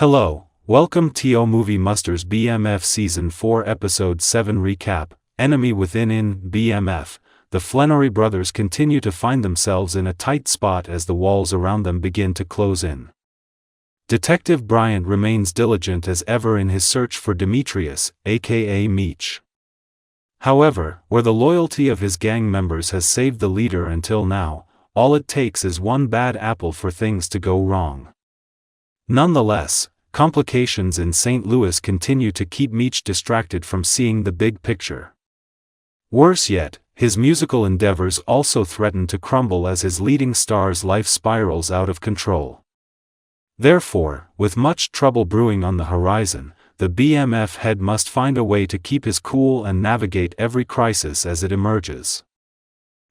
Hello, welcome to Movie Musters BMF Season 4 Episode 7 Recap, Enemy Within. In BMF, the Flenory brothers continue to find themselves in a tight spot as the walls around them begin to close in. Detective Bryant remains diligent as ever in his search for Demetrius, aka Meech. However, where the loyalty of his gang members has saved the leader until now, all it takes is one bad apple for things to go wrong. Nonetheless, complications in St. Louis continue to keep Meech distracted from seeing the big picture. Worse yet, his musical endeavors also threaten to crumble as his leading star's life spirals out of control. Therefore, with much trouble brewing on the horizon, the BMF head must find a way to keep his cool and navigate every crisis as it emerges.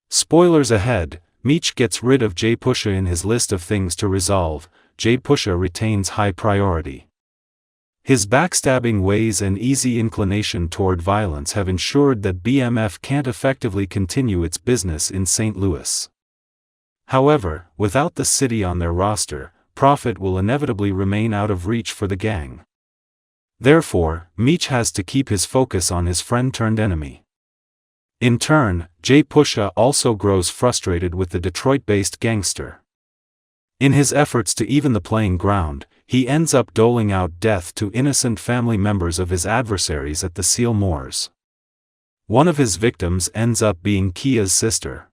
Spoilers ahead, Meech gets rid of J. Pusha in his list of things to resolve. J. Pusha retains high priority. His backstabbing ways and easy inclination toward violence have ensured that BMF can't effectively continue its business in St. Louis. However, without the city on their roster, profit will inevitably remain out of reach for the gang. Therefore, Meech has to keep his focus on his friend-turned-enemy. In turn, J. Pusha also grows frustrated with the Detroit-based gangster. In his efforts to even the playing ground, he ends up doling out death to innocent family members of his adversaries at the Seal Moors. One of his victims ends up being Kia's sister.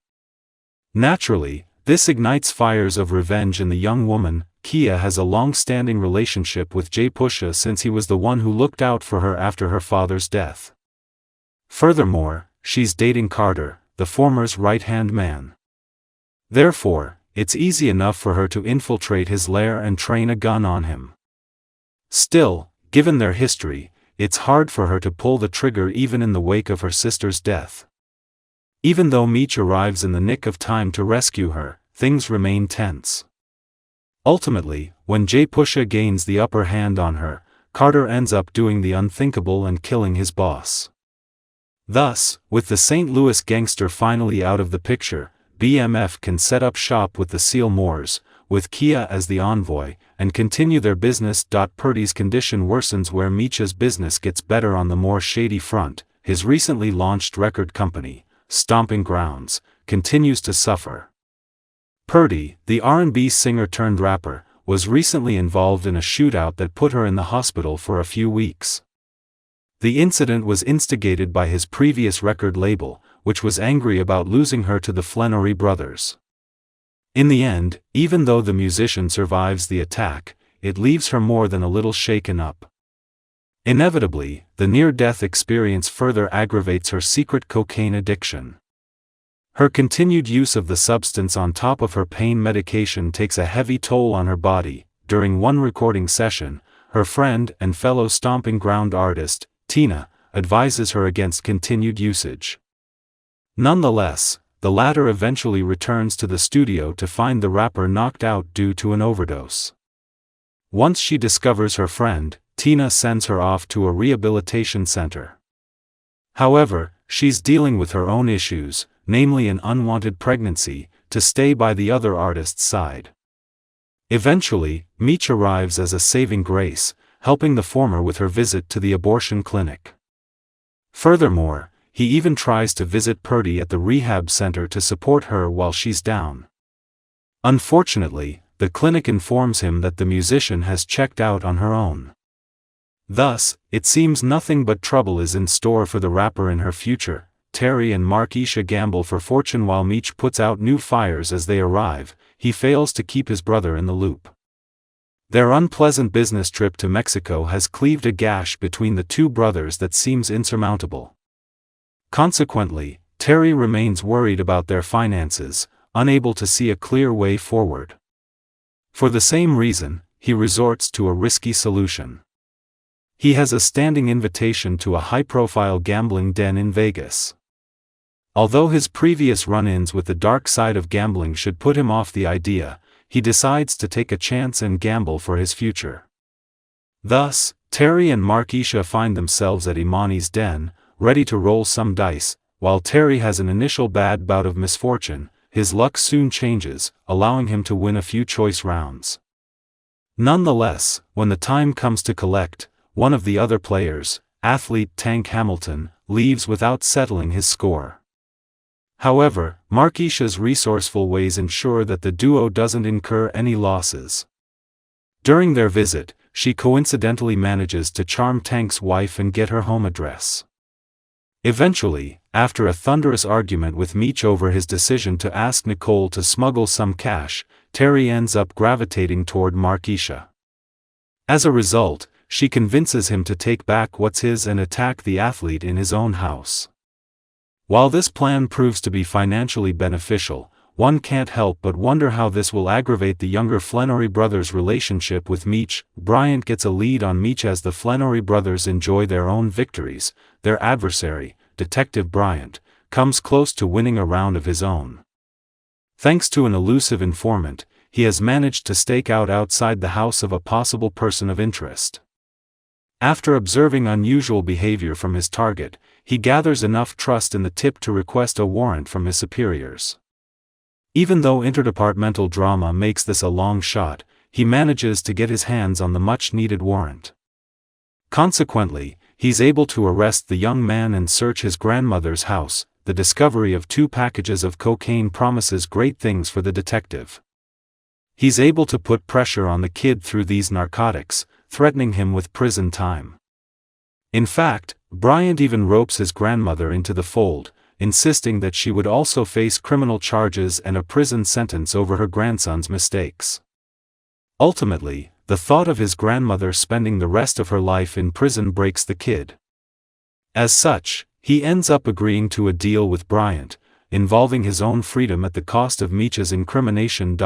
Naturally, this ignites fires of revenge in the young woman. Kia has a long-standing relationship with J. Pusha since he was the one who looked out for her after her father's death. Furthermore, she's dating Carter, the former's right-hand man. Therefore, it's easy enough for her to infiltrate his lair and train a gun on him. Still, given their history, it's hard for her to pull the trigger even in the wake of her sister's death. Even though Meech arrives in the nick of time to rescue her, things remain tense. Ultimately, when J. Pusha gains the upper hand on her, Carter ends up doing the unthinkable and killing his boss. Thus, with the St. Louis gangster finally out of the picture, BMF can set up shop with the Seal Moors, with Kia as the envoy, and continue their business. Purdy's condition worsens where Meech's business gets better on the more shady front. His recently launched record company, Stomping Grounds, continues to suffer. Purdy, the R&B singer-turned-rapper, was recently involved in a shootout that put her in the hospital for a few weeks. The incident was instigated by his previous record label, which was angry about losing her to the Flenory brothers. In the end, even though the musician survives the attack, it leaves her more than a little shaken up. Inevitably, the near-death experience further aggravates her secret cocaine addiction. Her continued use of the substance on top of her pain medication takes a heavy toll on her body. During one recording session, her friend and fellow Stomping Ground artist, Tina, advises her against continued usage. Nonetheless, the latter eventually returns to the studio to find the rapper knocked out due to an overdose. Once she discovers her friend, Tina sends her off to a rehabilitation center. However, she's dealing with her own issues, namely an unwanted pregnancy, to stay by the other artist's side. Eventually, Meech arrives as a saving grace, helping the former with her visit to the abortion clinic. Furthermore, he even tries to visit Purdy at the rehab center to support her while she's down. Unfortunately, the clinic informs him that the musician has checked out on her own. Thus, it seems nothing but trouble is in store for the rapper in her future. Terry and Marquisha gamble for fortune while Meech puts out new fires as they arrive. He fails to keep his brother in the loop. Their unpleasant business trip to Mexico has cleaved a gash between the two brothers that seems insurmountable. Consequently, Terry remains worried about their finances, unable to see a clear way forward. For the same reason, he resorts to a risky solution. He has a standing invitation to a high-profile gambling den in Vegas. Although his previous run-ins with the dark side of gambling should put him off the idea, he decides to take a chance and gamble for his future. Thus, Terry and Marquisha find themselves at Imani's den, ready to roll some dice. While Terry has an initial bad bout of misfortune, his luck soon changes, allowing him to win a few choice rounds. Nonetheless, when the time comes to collect, one of the other players, athlete Tank Hamilton, leaves without settling his score. However, Marquisha's resourceful ways ensure that the duo doesn't incur any losses. During their visit, she coincidentally manages to charm Tank's wife and get her home address. Eventually, after a thunderous argument with Meech over his decision to ask Nicole to smuggle some cash, Terry ends up gravitating toward Marquisha. As a result, she convinces him to take back what's his and attack the athlete in his own house. While this plan proves to be financially beneficial, one can't help but wonder how this will aggravate the younger Flenory brothers' relationship with Meech. Bryant gets a lead on Meech as the Flenory brothers enjoy their own victories. Their adversary, Detective Bryant, comes close to winning a round of his own. Thanks to an elusive informant, he has managed to stake out outside the house of a possible person of interest. After observing unusual behavior from his target, he gathers enough trust in the tip to request a warrant from his superiors. Even though interdepartmental drama makes this a long shot, he manages to get his hands on the much-needed warrant. Consequently, he's able to arrest the young man and search his grandmother's house. The discovery of 2 packages of cocaine promises great things for the detective. He's able to put pressure on the kid through these narcotics, threatening him with prison time. In fact, Bryant even ropes his grandmother into the fold, insisting that she would also face criminal charges and a prison sentence over her grandson's mistakes. Ultimately, the thought of his grandmother spending the rest of her life in prison breaks the kid. As such, he ends up agreeing to a deal with Bryant, involving his own freedom at the cost of Meech's incrimination.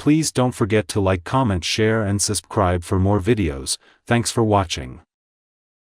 Please don't forget to like, comment, share and subscribe for more videos. Thanks for watching.